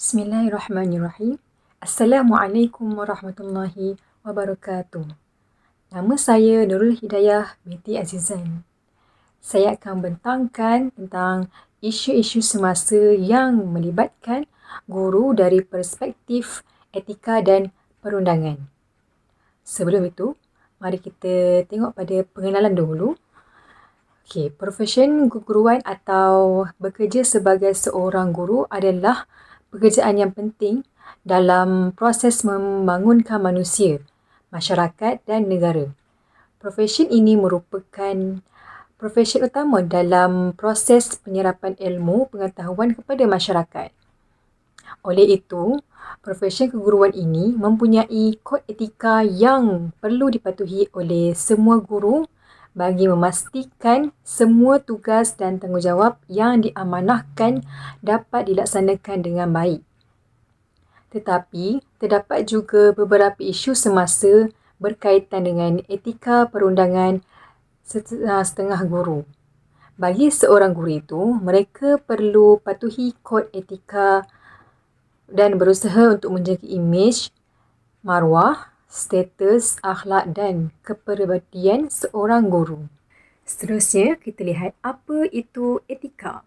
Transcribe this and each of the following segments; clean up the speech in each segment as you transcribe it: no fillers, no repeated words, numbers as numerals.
Bismillahirrahmanirrahim. Assalamualaikum warahmatullahi wabarakatuh. Nama saya Nurul Hidayah binti Azizan. Saya akan bentangkan tentang isu-isu semasa yang melibatkan guru dari perspektif etika dan perundangan. Sebelum itu, mari kita tengok pada pengenalan dahulu. Profesyen keguruan atau bekerja sebagai seorang guru adalah pekerjaan yang penting dalam proses membangunkan manusia, masyarakat dan negara. Profesyen ini merupakan profesyen utama dalam proses penyerapan ilmu pengetahuan kepada masyarakat. Oleh itu, profesyen keguruan ini mempunyai kod etika yang perlu dipatuhi oleh semua guru bagi memastikan semua tugas dan tanggungjawab yang diamanahkan dapat dilaksanakan dengan baik. Tetapi, terdapat juga beberapa isu semasa berkaitan dengan etika perundangan setengah guru. Bagi seorang guru itu, mereka perlu patuhi kod etika dan berusaha untuk menjaga imej, maruah, status, akhlak dan kepribadian seorang guru. Seterusnya, kita lihat apa itu etika.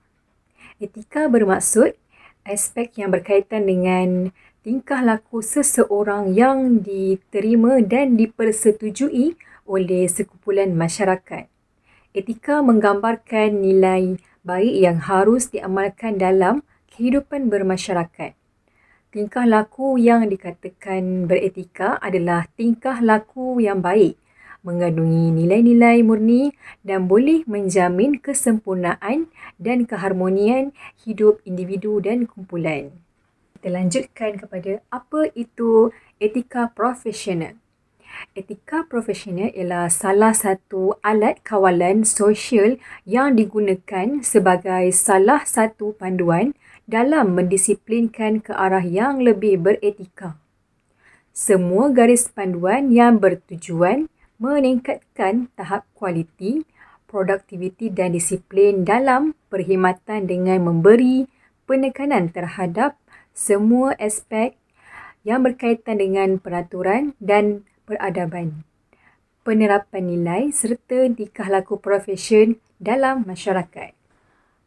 Etika bermaksud aspek yang berkaitan dengan tingkah laku seseorang yang diterima dan dipersetujui oleh sekumpulan masyarakat. Etika menggambarkan nilai baik yang harus diamalkan dalam kehidupan bermasyarakat. Tingkah laku yang dikatakan beretika adalah tingkah laku yang baik, mengandungi nilai-nilai murni dan boleh menjamin kesempurnaan dan keharmonian hidup individu dan kumpulan. Kita lanjutkan kepada apa itu etika profesional. Etika profesional ialah salah satu alat kawalan sosial yang digunakan sebagai salah satu panduan dalam mendisiplinkan ke arah yang lebih beretika. Semua garis panduan yang bertujuan meningkatkan tahap kualiti, produktiviti dan disiplin dalam perkhidmatan dengan memberi penekanan terhadap semua aspek yang berkaitan dengan peraturan dan peradaban, penerapan nilai serta tingkah laku profesyen dalam masyarakat.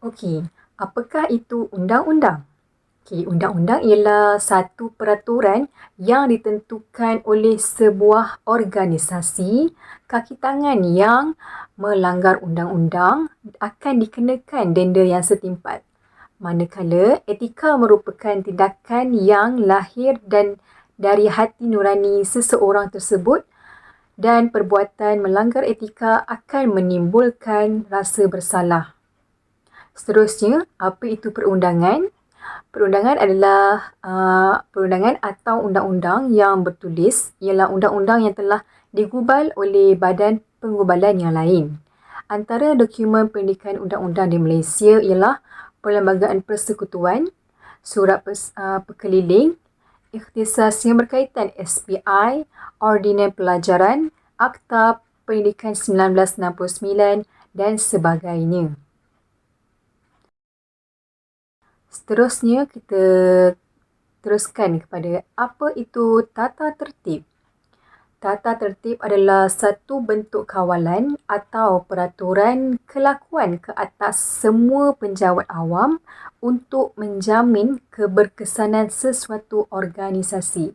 Okey, apakah itu undang-undang? Undang-undang ialah satu peraturan yang ditentukan oleh sebuah organisasi kaki tangan yang melanggar undang-undang akan dikenakan denda yang setimpal. Manakala etika merupakan tindakan yang lahir dan dari hati nurani seseorang tersebut dan perbuatan melanggar etika akan menimbulkan rasa bersalah. Seterusnya, apa itu perundangan? Perundangan adalah perundangan atau undang-undang yang bertulis ialah undang-undang yang telah digubal oleh badan penggubalan yang lain. Antara dokumen pendidikan undang-undang di Malaysia ialah Perlembagaan Persekutuan, Surat Perkeliling, Ikhtisas yang berkaitan SPI, Ordinan Pelajaran, Akta Pendidikan 1969 dan sebagainya. Seterusnya, kita teruskan kepada apa itu tata tertib. Tata tertib adalah satu bentuk kawalan atau peraturan kelakuan ke atas semua penjawat awam untuk menjamin keberkesanan sesuatu organisasi.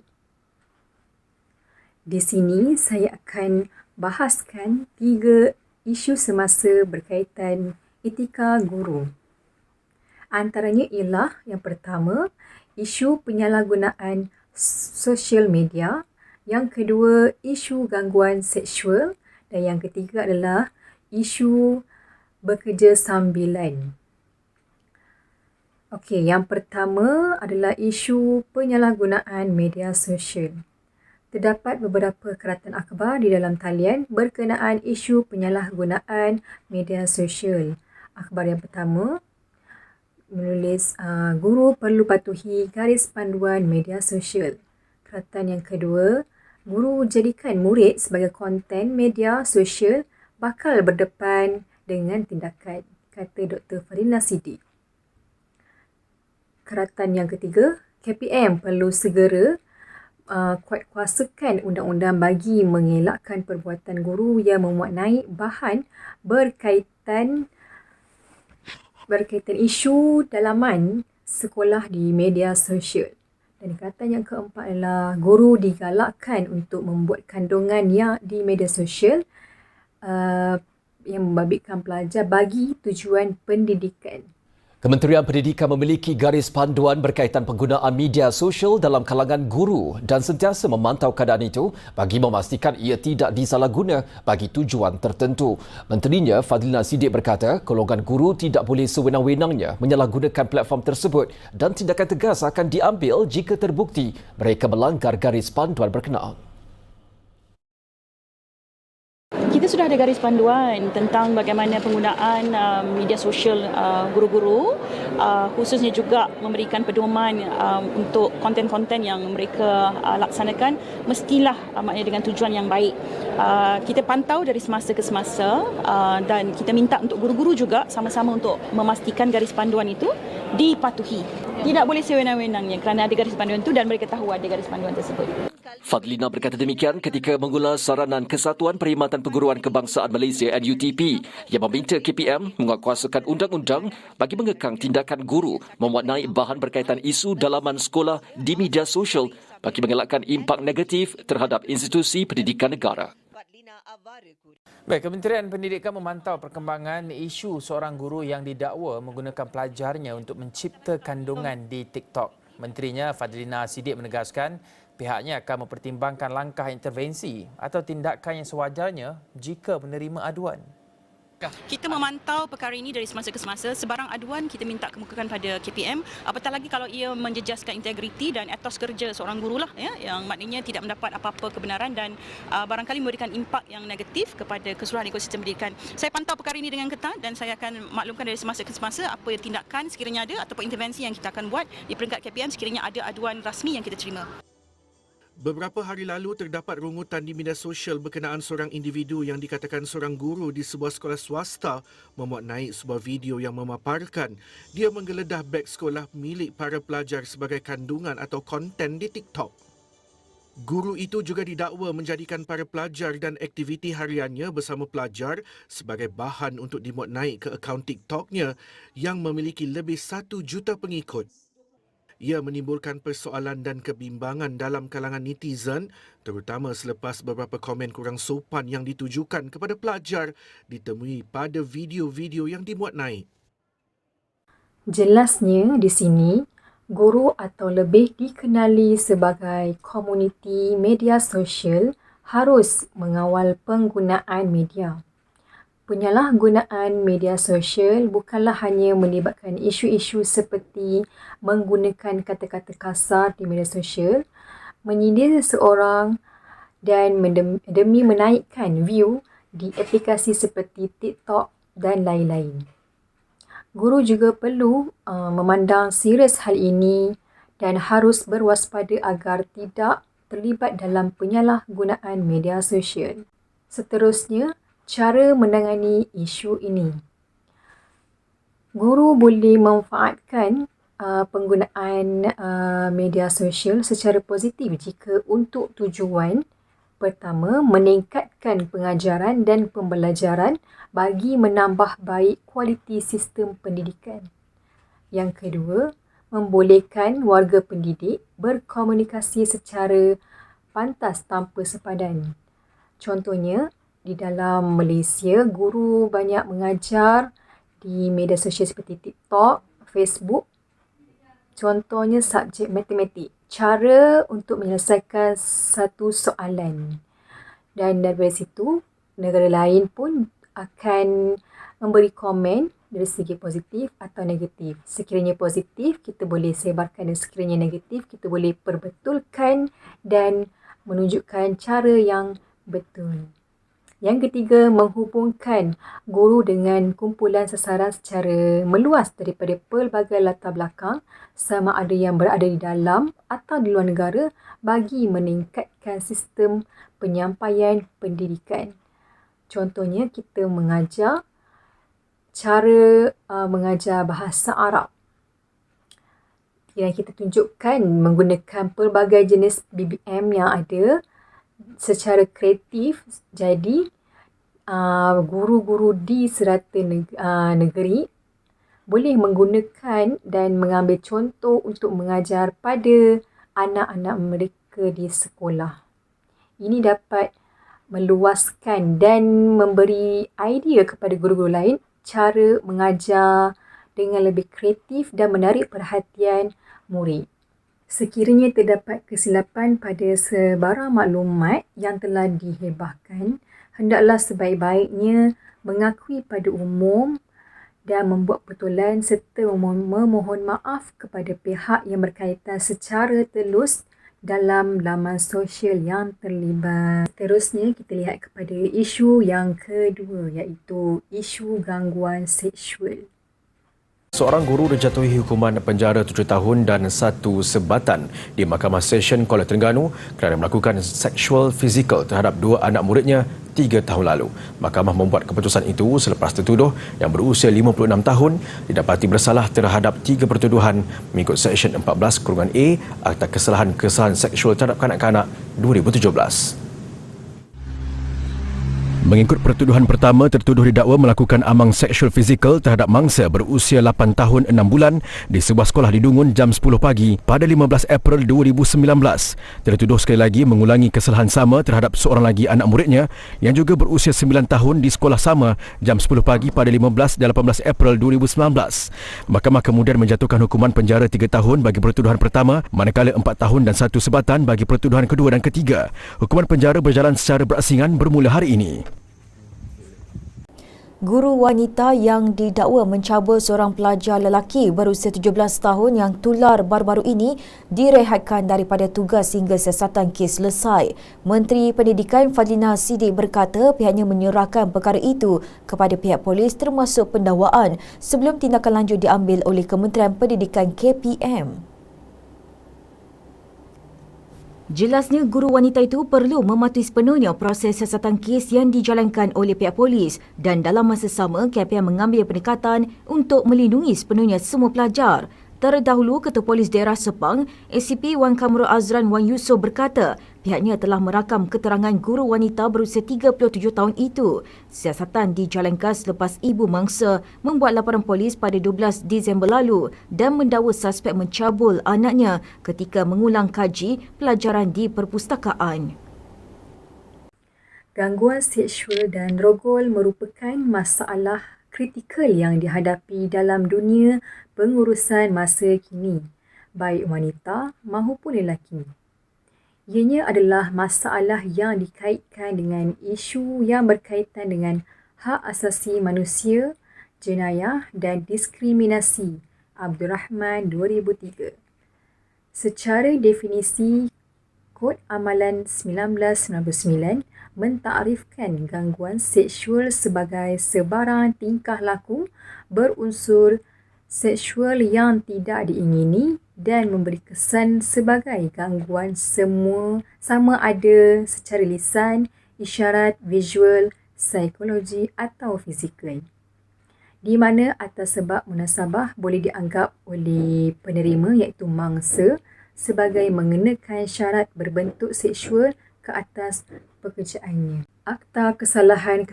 Di sini saya akan bahaskan 3 isu semasa berkaitan etika guru. Antaranya ialah yang pertama, isu penyalahgunaan sosial media. Yang kedua, isu gangguan seksual. Dan yang ketiga adalah isu bekerja sambilan. Okey, yang pertama adalah isu penyalahgunaan media sosial. Terdapat beberapa keratan akhbar di dalam talian berkenaan isu penyalahgunaan media sosial. Akhbar yang pertama menulis guru perlu patuhi garis panduan media sosial. Keratan yang kedua, guru jadikan murid sebagai konten media sosial bakal berdepan dengan tindakan, kata Dr. Farina Sidi. Keratan yang ketiga, KPM perlu segera kuatkuasakan undang-undang bagi mengelakkan perbuatan guru yang memuat naik bahan berkaitan isu dalaman sekolah di media sosial. Dan kata yang keempat adalah guru digalakkan untuk membuat kandungan yang di media sosial yang membabitkan pelajar bagi tujuan pendidikan. Kementerian Pendidikan memiliki garis panduan berkaitan penggunaan media sosial dalam kalangan guru dan sentiasa memantau keadaan itu bagi memastikan ia tidak disalahguna bagi tujuan tertentu. Menterinya Fadlina Sidik berkata, golongan guru tidak boleh sewenang-wenangnya menyalahgunakan platform tersebut dan tindakan tegas akan diambil jika terbukti mereka melanggar garis panduan berkenaan. Kita sudah ada garis panduan tentang bagaimana penggunaan media sosial guru-guru, khususnya juga memberikan pedoman untuk konten-konten yang mereka laksanakan mestilah maknanya dengan tujuan yang baik. Kita pantau dari semasa ke semasa dan kita minta untuk guru-guru juga sama-sama untuk memastikan garis panduan itu dipatuhi. Tidak boleh sewenang-wenangnya kerana ada garis panduan itu dan mereka tahu ada garis panduan tersebut. Fadlina berkata demikian ketika mengulas saranan Kesatuan Perkhidmatan Perguruan Kebangsaan Malaysia NUTP yang meminta KPM menguatkuasakan undang-undang bagi mengekang tindakan guru memuat naik bahan berkaitan isu dalaman sekolah di media sosial bagi mengelakkan impak negatif terhadap institusi pendidikan negara. Baik, Kementerian Pendidikan memantau perkembangan isu seorang guru yang didakwa menggunakan pelajarnya untuk mencipta kandungan di TikTok. Menterinya Fadlina Sidik menegaskan pihaknya akan mempertimbangkan langkah intervensi atau tindakan yang sewajarnya jika menerima aduan. Kita memantau perkara ini dari semasa ke semasa. Sebarang aduan kita minta kemukakan pada KPM. Apatah lagi kalau ia menjejaskan integriti dan etos kerja seorang guru lah, ya, yang maknanya tidak mendapat apa-apa kebenaran dan barangkali memberikan impak yang negatif kepada keseluruhan ekosistem pendidikan. Saya pantau perkara ini dengan ketat dan saya akan maklumkan dari semasa ke semasa apa tindakan sekiranya ada ataupun intervensi yang kita akan buat di peringkat KPM sekiranya ada aduan rasmi yang kita terima. Beberapa hari lalu terdapat rungutan di media sosial berkenaan seorang individu yang dikatakan seorang guru di sebuah sekolah swasta memuat naik sebuah video yang memaparkan dia menggeledah beg sekolah milik para pelajar sebagai kandungan atau konten di TikTok. Guru itu juga didakwa menjadikan para pelajar dan aktiviti hariannya bersama pelajar sebagai bahan untuk dimuat naik ke akaun TikToknya yang memiliki lebih 1 juta pengikut. Ia menimbulkan persoalan dan kebimbangan dalam kalangan netizen, terutama selepas beberapa komen kurang sopan yang ditujukan kepada pelajar ditemui pada video-video yang dimuat naik. Jelasnya di sini, guru atau lebih dikenali sebagai komuniti media sosial harus mengawal penggunaan media. Penyalahgunaan media sosial bukanlah hanya melibatkan isu-isu seperti menggunakan kata-kata kasar di media sosial, menyindir seseorang dan demi menaikkan view di aplikasi seperti TikTok dan lain-lain. Guru juga perlu memandang serius hal ini dan harus berwaspada agar tidak terlibat dalam penyalahgunaan media sosial. Seterusnya, cara menangani isu ini. Guru boleh memanfaatkan penggunaan media sosial secara positif jika untuk tujuan pertama, meningkatkan pengajaran dan pembelajaran bagi menambah baik kualiti sistem pendidikan. Yang kedua, membolehkan warga pendidik berkomunikasi secara pantas tanpa sepadan. Contohnya, di dalam Malaysia, guru banyak mengajar di media sosial seperti TikTok, Facebook. Contohnya subjek matematik, cara untuk menyelesaikan satu soalan. Dan dari situ, negara lain pun akan memberi komen dari segi positif atau negatif. Sekiranya positif, kita boleh sebarkan, dan sekiranya negatif, kita boleh perbetulkan dan menunjukkan cara yang betul. Yang ketiga, menghubungkan guru dengan kumpulan sasaran secara meluas daripada pelbagai latar belakang sama ada yang berada di dalam atau di luar negara bagi meningkatkan sistem penyampaian pendidikan. Contohnya, kita mengajar mengajar bahasa Arab. yang kita tunjukkan menggunakan pelbagai jenis BBM yang ada secara kreatif. Jadi guru-guru di serata negeri boleh menggunakan dan mengambil contoh untuk mengajar pada anak-anak mereka di sekolah. Ini dapat meluaskan dan memberi idea kepada guru-guru lain cara mengajar dengan lebih kreatif dan menarik perhatian murid. Sekiranya terdapat kesilapan pada sebarang maklumat yang telah dihebahkan, hendaklah sebaik-baiknya mengakui pada umum dan membuat betulan serta memohon maaf kepada pihak yang berkaitan secara telus dalam laman sosial yang terlibat. Seterusnya kita lihat kepada isu yang kedua, iaitu isu gangguan seksual. Seorang guru dijatuhi hukuman penjara 7 tahun dan 1 sebatan di Mahkamah Session Kuala Terengganu kerana melakukan seksual fizikal terhadap 2 anak muridnya 3 tahun lalu. Mahkamah membuat keputusan itu selepas tertuduh yang berusia 56 tahun didapati bersalah terhadap 3 pertuduhan mengikut Seksyen 14(a) Akta Kesalahan Seksual terhadap Kanak-kanak 2017. Mengikut pertuduhan pertama, tertuduh didakwa melakukan amang seksual fizikal terhadap mangsa berusia 8 tahun 6 bulan di sebuah sekolah di Dungun jam 10 pagi pada 15 April 2019. Tertuduh sekali lagi mengulangi kesalahan sama terhadap seorang lagi anak muridnya yang juga berusia 9 tahun di sekolah sama jam 10 pagi pada 15 dan 18 April 2019. Mahkamah kemudian menjatuhkan hukuman penjara 3 tahun bagi pertuduhan pertama, manakala 4 tahun dan 1 sebatan bagi pertuduhan kedua dan ketiga. Hukuman penjara berjalan secara berasingan bermula hari ini. Guru wanita yang didakwa mencabul seorang pelajar lelaki berusia 17 tahun yang tular baru-baru ini direhatkan daripada tugas hingga siasatan kes selesai. Menteri Pendidikan Fadlina Siddiq berkata pihaknya menyerahkan perkara itu kepada pihak polis termasuk pendakwaan sebelum tindakan lanjut diambil oleh Kementerian Pendidikan KPM. Jelasnya, guru wanita itu perlu mematuhi sepenuhnya proses siasatan kes yang dijalankan oleh pihak polis dan dalam masa sama KPM mengambil pendekatan untuk melindungi sepenuhnya semua pelajar. Terdahulu, Ketua Polis Daerah Sepang, ACP Wan Kamrul Azran Wan Yusof berkata pihaknya telah merakam keterangan guru wanita berusia 37 tahun itu. Siasatan dijalankan selepas ibu mangsa membuat laporan polis pada 12 Disember lalu dan mendakwa suspek mencabul anaknya ketika mengulang kaji pelajaran di perpustakaan. Gangguan seksual dan rogol merupakan masalah kritikal yang dihadapi dalam dunia pengurusan masa kini, baik wanita maupun lelaki. Ianya adalah masalah yang dikaitkan dengan isu yang berkaitan dengan hak asasi manusia, jenayah dan diskriminasi. Abdul Rahman 2003. Secara definisi, Kod Amalan 1999 mentakrifkan gangguan seksual sebagai sebarang tingkah laku berunsur seksual yang tidak diingini dan memberi kesan sebagai gangguan sama ada secara lisan, isyarat, visual, psikologi atau fizikal. Di mana atas sebab munasabah boleh dianggap oleh penerima iaitu mangsa sebagai mengenakan syarat berbentuk seksual ke atas pekerjaannya. Akta Kesalahan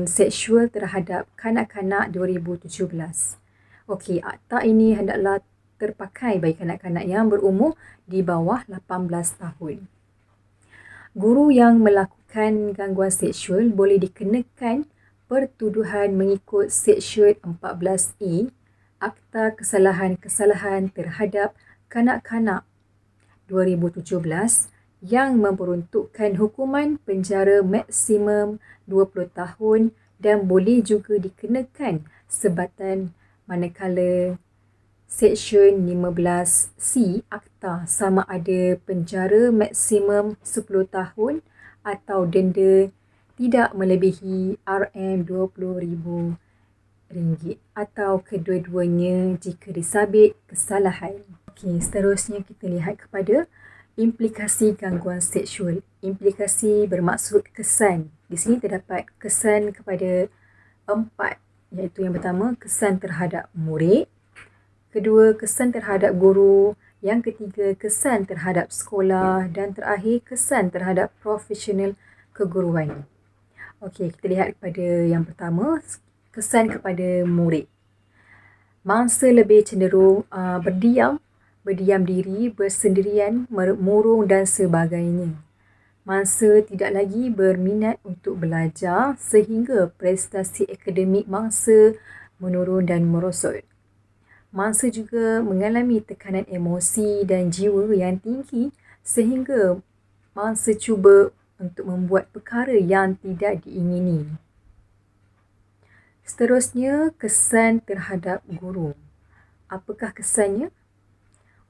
Seksual terhadap Kanak-kanak 2017. Okey, akta ini hendaklah terpakai bagi kanak-kanak yang berumur di bawah 18 tahun. Guru yang melakukan gangguan seksual boleh dikenakan pertuduhan mengikut Seksyen 14(a) Akta Kesalahan terhadap Kanak-kanak 2017 yang memperuntukkan hukuman penjara maksimum 20 tahun dan boleh juga dikenakan sebatan manakala Seksyen 15(c) Akta sama ada penjara maksimum 10 tahun atau denda tidak melebihi RM20,000 atau kedua-duanya jika disabit kesalahan. Okey, seterusnya kita lihat kepada implikasi gangguan seksual. Implikasi bermaksud kesan. Di sini terdapat kesan kepada 4, iaitu yang pertama kesan terhadap murid, Kedua, kesan terhadap guru. Yang ketiga, kesan terhadap sekolah. Dan terakhir, kesan terhadap profesional keguruan. Okey, kita lihat kepada yang pertama, kesan kepada murid. Mangsa lebih cenderung berdiam diri, bersendirian, murung dan sebagainya. Mangsa tidak lagi berminat untuk belajar sehingga prestasi akademik mangsa menurun dan merosot. Mangsa juga mengalami tekanan emosi dan jiwa yang tinggi sehingga mangsa cuba untuk membuat perkara yang tidak diingini. Seterusnya, kesan terhadap guru. Apakah kesannya?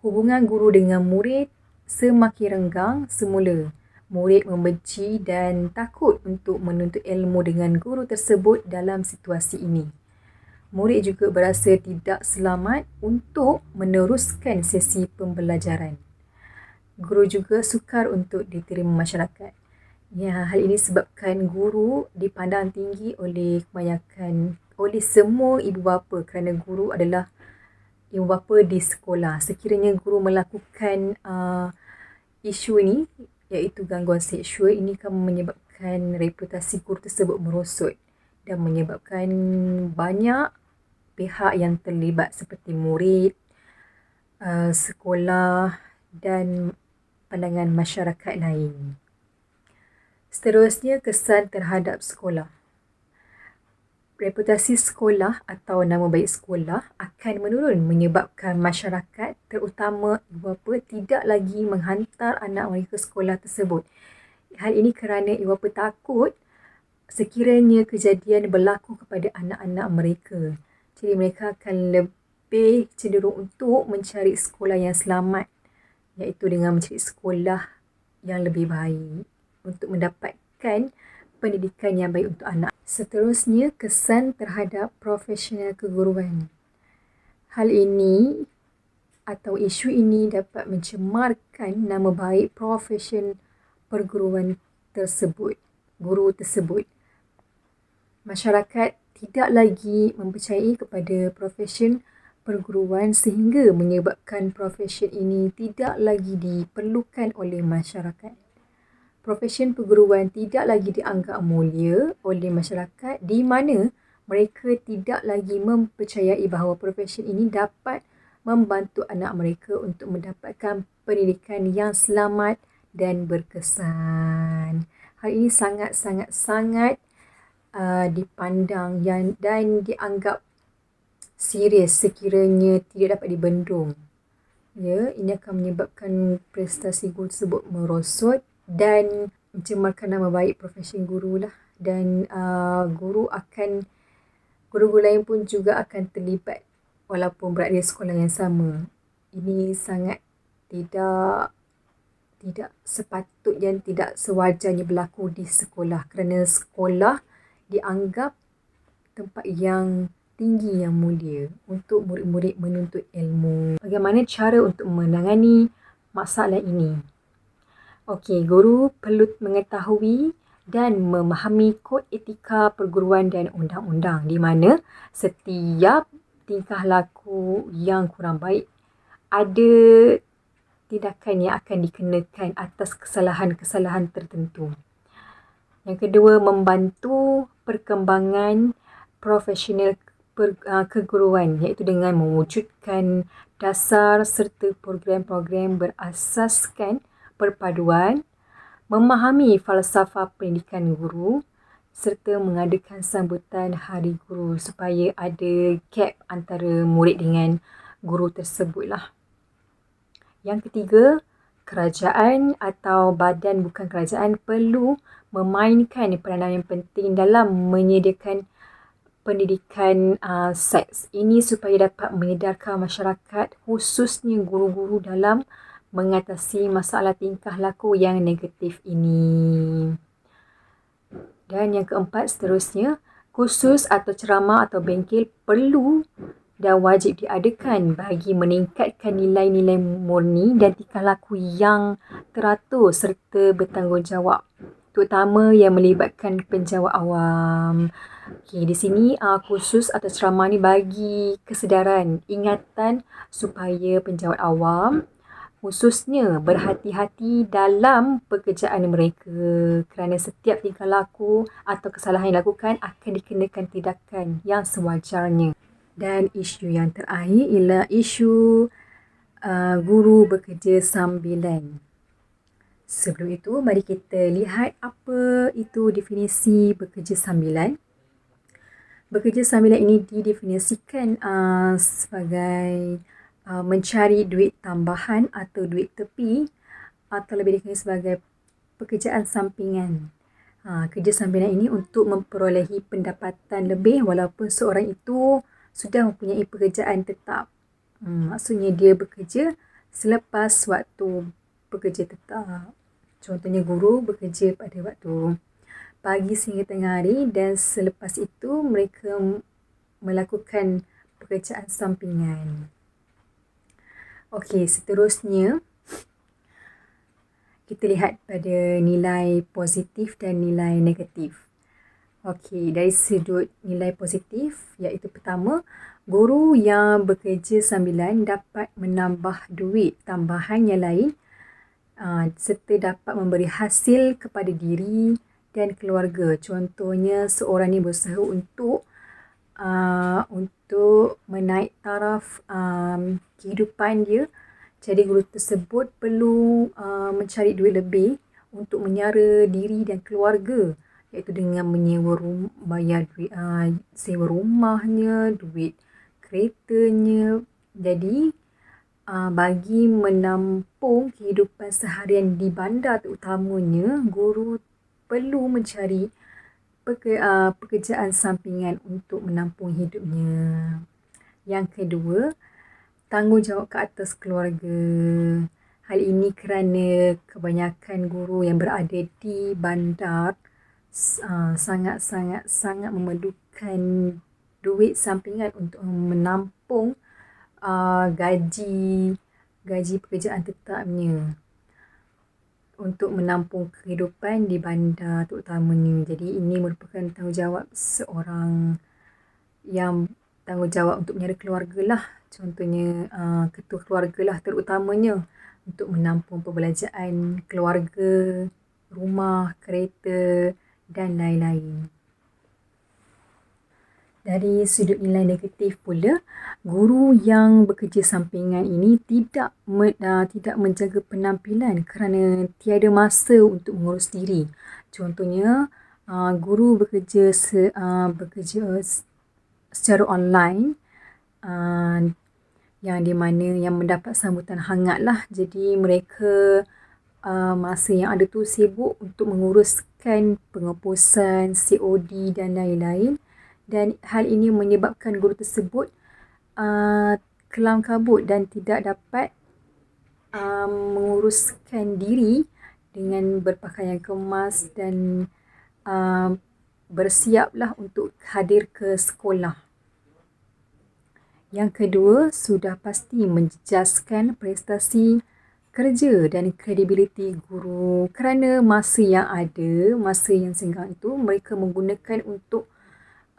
Hubungan guru dengan murid semakin renggang semula. Murid membenci dan takut untuk menuntut ilmu dengan guru tersebut dalam situasi ini. Murid juga berasa tidak selamat untuk meneruskan sesi pembelajaran. Guru juga sukar untuk diterima masyarakat. Ya, hal ini sebabkan guru dipandang tinggi oleh semua ibu bapa kerana guru adalah ibu bapa di sekolah. Sekiranya guru melakukan isu ini, iaitu gangguan seksual, ini akan menyebabkan reputasi guru tersebut merosot dan menyebabkan banyak pihak yang terlibat seperti murid, sekolah dan pandangan masyarakat lain. Seterusnya, kesan terhadap sekolah. Reputasi sekolah atau nama baik sekolah akan menurun menyebabkan masyarakat, terutama ibu bapa, tidak lagi menghantar anak mereka ke sekolah tersebut. Hal ini kerana ibu bapa takut sekiranya kejadian berlaku kepada anak-anak mereka. Jadi mereka akan lebih cenderung untuk mencari sekolah yang selamat, iaitu dengan mencari sekolah yang lebih baik untuk mendapatkan pendidikan yang baik untuk anak. Seterusnya, kesan terhadap profesional keguruan. Hal ini atau isu ini dapat mencemarkan nama baik profesion perguruan tersebut, guru tersebut. Masyarakat tidak lagi mempercayai kepada profesion perguruan sehingga menyebabkan profesion ini tidak lagi diperlukan oleh masyarakat. Profesion perguruan tidak lagi dianggap mulia oleh masyarakat di mana mereka tidak lagi mempercayai bahawa profesion ini dapat membantu anak mereka untuk mendapatkan pendidikan yang selamat dan berkesan. Hal ini sangat-sangat dipandang dan dianggap serius sekiranya tidak dapat dibendung. Ya, ini akan menyebabkan prestasi guru tersebut merosot dan mencemarkan nama baik profesi guru lah. Dan guru lain pun juga akan terlibat walaupun berada di sekolah yang sama. Ini sangat tidak sepatutnya, tidak sewajarnya berlaku di sekolah kerana sekolah dianggap tempat yang tinggi, yang mulia untuk murid-murid menuntut ilmu. Bagaimana cara untuk menangani masalah ini? Okey, guru perlu mengetahui dan memahami kod etika perguruan dan undang-undang di mana setiap tingkah laku yang kurang baik ada tindakan yang akan dikenakan atas kesalahan-kesalahan tertentu. Yang kedua, membantu perkembangan profesional keguruan, iaitu dengan mewujudkan dasar serta program-program berasaskan perpaduan, memahami falsafah pendidikan guru serta mengadakan sambutan Hari Guru supaya ada gap antara murid dengan guru tersebutlah. Yang ketiga, kerajaan atau badan bukan kerajaan perlu memainkan peranan yang penting dalam menyediakan pendidikan seks. Ini supaya dapat menyedarkan masyarakat, khususnya guru-guru, dalam mengatasi masalah tingkah laku yang negatif ini. Dan yang keempat, seterusnya, kursus atau ceramah atau bengkel perlu dan wajib diadakan bagi meningkatkan nilai-nilai murni dan tingkah laku yang teratur serta bertanggungjawab, terutama yang melibatkan penjawat awam. Okey, di sini khusus atau ceramah ni bagi kesedaran, ingatan supaya penjawat awam khususnya berhati-hati dalam pekerjaan mereka kerana setiap tingkah laku atau kesalahan yang dilakukan akan dikenakan tindakan yang sewajarnya. Dan isu yang terakhir ialah isu guru bekerja sambilan. Sebelum itu, mari kita lihat apa itu definisi bekerja sambilan. Bekerja sambilan ini didefinisikan sebagai mencari duit tambahan atau duit tepi atau lebih dikenali sebagai pekerjaan sampingan. Kerja sambilan ini untuk memperolehi pendapatan lebih walaupun seorang itu sudah mempunyai pekerjaan tetap. Maksudnya dia bekerja selepas waktu bekerja tetap. Contohnya guru bekerja pada waktu pagi sehingga tengah hari dan selepas itu mereka melakukan pekerjaan sampingan. Okey, seterusnya kita lihat pada nilai positif dan nilai negatif. Okey, dari sudut nilai positif iaitu pertama, guru yang bekerja sambilan dapat menambah duit tambahan yang lain serta dapat memberi hasil kepada diri dan keluarga. Contohnya seorang ni berusaha untuk menaik taraf kehidupan dia. Jadi guru tersebut perlu mencari duit lebih untuk menyara diri dan keluarga, iaitu dengan menyewa bayar duit sewa rumahnya, duit keretanya. Jadi bagi menampung kehidupan seharian di bandar terutamanya, guru perlu mencari pekerjaan sampingan untuk menampung hidupnya. Yang kedua, tanggungjawab ke atas keluarga. Hal ini kerana kebanyakan guru yang berada di bandar sangat memerlukan duit sampingan untuk menampung gaji pekerjaan tetapnya, untuk menampung kehidupan di bandar terutamanya. Jadi ini merupakan tanggungjawab seorang yang tanggungjawab untuk menyara keluarga lah. Contohnya ketua keluarga lah terutamanya, untuk menampung perbelanjaan keluarga, rumah, kereta dan lain-lain. Dari sudut nilai negatif pula, guru yang bekerja sampingan ini tidak menjaga penampilan kerana tiada masa untuk mengurus diri. Contohnya, guru bekerja secara online yang di mana yang mendapat sambutan hangat lah. Jadi mereka masa yang ada tu sibuk untuk menguruskan penghapusan, COD dan lain-lain. Dan hal ini menyebabkan guru tersebut kelam kabut dan tidak dapat menguruskan diri dengan berpakaian kemas dan bersiaplah untuk hadir ke sekolah. Yang kedua, sudah pasti menjejaskan prestasi kerja dan kredibiliti guru kerana masa yang ada, masa yang senggang itu mereka menggunakan untuk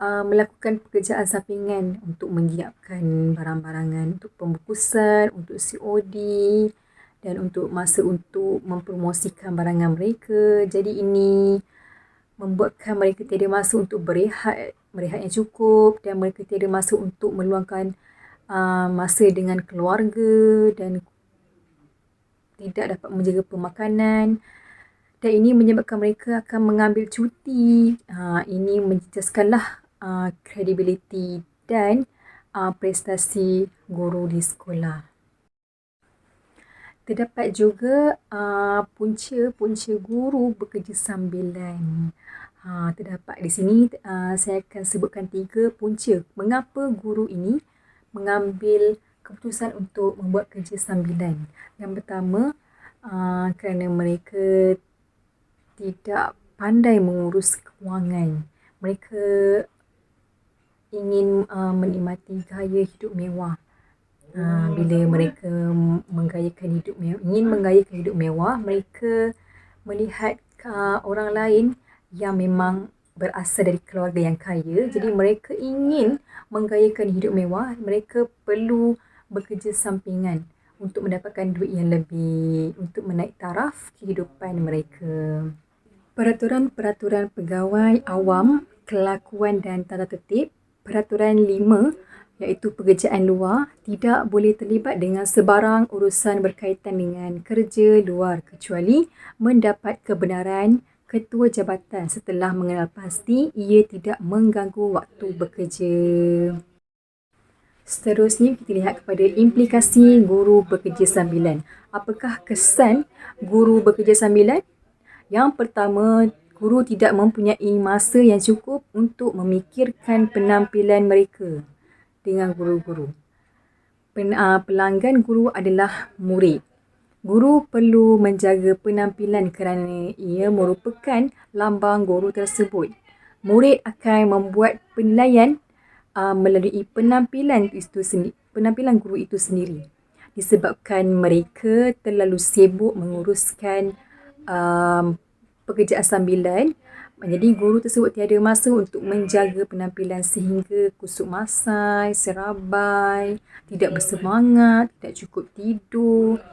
melakukan pekerjaan sampingan untuk menyiapkan barang-barangan untuk pembungkusan, untuk COD dan untuk masa untuk mempromosikan barangan mereka. Jadi ini membuatkan mereka tiada masa untuk berehat yang cukup dan mereka tiada masa untuk meluangkan masa dengan keluarga dan tidak dapat menjaga pemakanan. Dan ini menyebabkan mereka akan mengambil cuti. Ini menjejaskanlah kredibiliti dan prestasi guru di sekolah. Terdapat juga punca-punca guru bekerja sambilan. Terdapat di sini, saya akan sebutkan 3 punca mengapa guru ini mengambil keputusan untuk membuat kerja sambilan. Yang pertama, kerana mereka tidak pandai mengurus kewangan. Mereka ingin menikmati gaya hidup mewah. Bila mereka ingin menggayakan hidup mewah, mereka melihat orang lain yang memang berasal dari keluarga yang kaya, jadi mereka ingin menggayakan hidup mewah, mereka perlu bekerja sampingan untuk mendapatkan duit yang lebih, untuk menaik taraf kehidupan mereka. Peraturan-peraturan pegawai awam, kelakuan dan tata tertib. Peraturan 5 iaitu pekerjaan luar tidak boleh terlibat dengan sebarang urusan berkaitan dengan kerja luar kecuali mendapat kebenaran ketua jabatan setelah mengenal pasti ia tidak mengganggu waktu bekerja. Seterusnya kita lihat kepada implikasi guru bekerja sambilan. Apakah kesan guru bekerja sambilan? Yang pertama, guru tidak mempunyai masa yang cukup untuk memikirkan penampilan mereka dengan guru-guru. Pelanggan guru adalah murid. Guru perlu menjaga penampilan kerana ia merupakan lambang guru tersebut. Murid akan membuat penilaian melalui penampilan guru itu sendiri. Disebabkan mereka terlalu sibuk menguruskan pekerjaan sambilan, jadi guru tersebut tiada masa untuk menjaga penampilan sehingga kusut masai, serabai, tidak bersemangat, tidak cukup tidur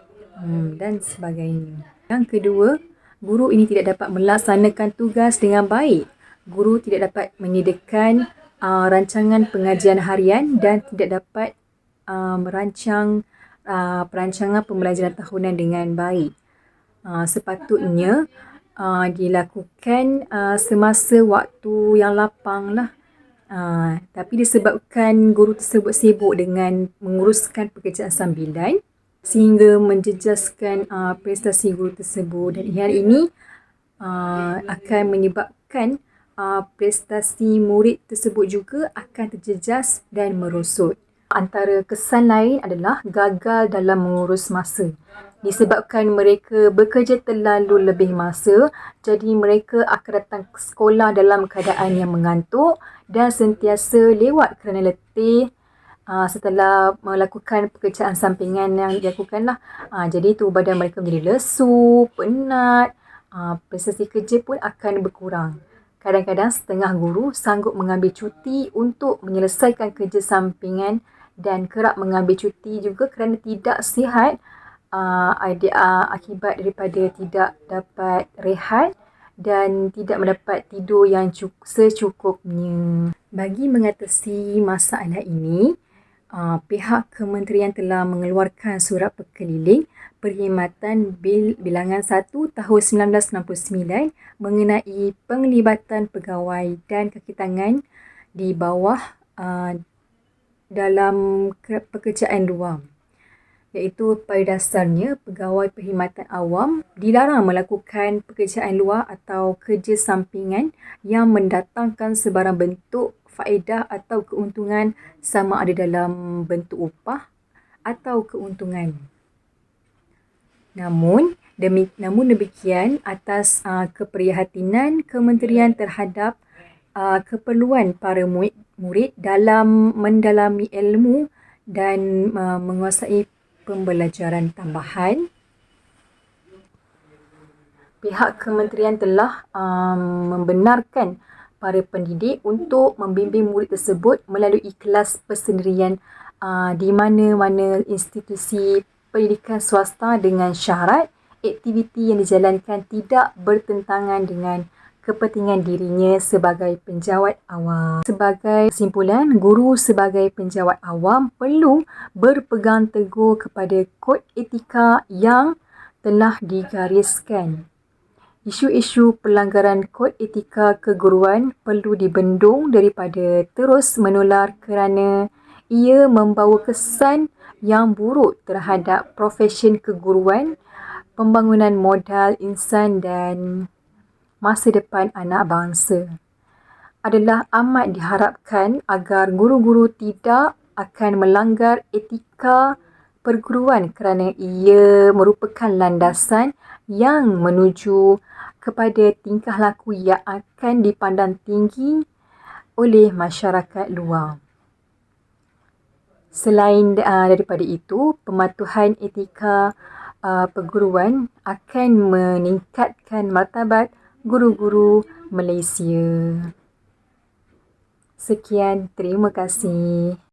dan sebagainya. Yang kedua, guru ini tidak dapat melaksanakan tugas dengan baik. Guru tidak dapat menyediakan rancangan pengajian harian dan tidak dapat merancang perancangan pembelajaran tahunan dengan baik. Sepatutnya dilakukan semasa waktu yang lapang lah. Tapi disebabkan guru tersebut sibuk dengan menguruskan pekerjaan sambilan sehingga menjejaskan prestasi guru tersebut, dan hari ini akan menyebabkan prestasi murid tersebut juga akan terjejas dan merosot. Antara kesan lain adalah gagal dalam mengurus masa. Disebabkan mereka bekerja terlalu lebih masa, jadi mereka akan datang ke sekolah dalam keadaan yang mengantuk dan sentiasa lewat kerana letih setelah melakukan pekerjaan sampingan yang dilakukanlah. Jadi itu badan mereka menjadi lesu, penat, prestasi kerja pun akan berkurang. Kadang-kadang setengah guru sanggup mengambil cuti untuk menyelesaikan kerja sampingan dan kerap mengambil cuti juga kerana tidak sihat akibat daripada tidak dapat rehat dan tidak mendapat tidur yang secukupnya. Bagi mengatasi masalah ini, pihak kementerian telah mengeluarkan surat perkeliling perkhidmatan Bil Bilangan 1 tahun 1969 mengenai penglibatan pegawai dan kaki tangan di bawah dalam pekerjaan luar. Iaitu pada dasarnya pegawai perkhidmatan awam dilarang melakukan pekerjaan luar atau kerja sampingan yang mendatangkan sebarang bentuk faedah atau keuntungan, sama ada dalam bentuk upah atau keuntungan. Namun demikian, atas keprihatinan kementerian terhadap keperluan para murid dalam mendalami ilmu dan menguasai pembelajaran tambahan, pihak kementerian telah membenarkan para pendidik untuk membimbing murid tersebut melalui kelas persendirian di mana-mana institusi pendidikan swasta dengan syarat aktiviti yang dijalankan tidak bertentangan dengan kepentingan dirinya sebagai penjawat awam. Sebagai kesimpulan, guru sebagai penjawat awam perlu berpegang teguh kepada kod etika yang telah digariskan. Isu-isu pelanggaran kod etika keguruan perlu dibendung daripada terus menular kerana ia membawa kesan yang buruk terhadap profesion keguruan, pembangunan modal insan dan masa depan anak bangsa. Adalah amat diharapkan agar guru-guru tidak akan melanggar etika perguruan kerana ia merupakan landasan yang menuju kepada tingkah laku yang akan dipandang tinggi oleh masyarakat luar. Selain daripada itu, pematuhan etika perguruan akan meningkatkan martabat guru-guru Malaysia. Sekian, terima kasih.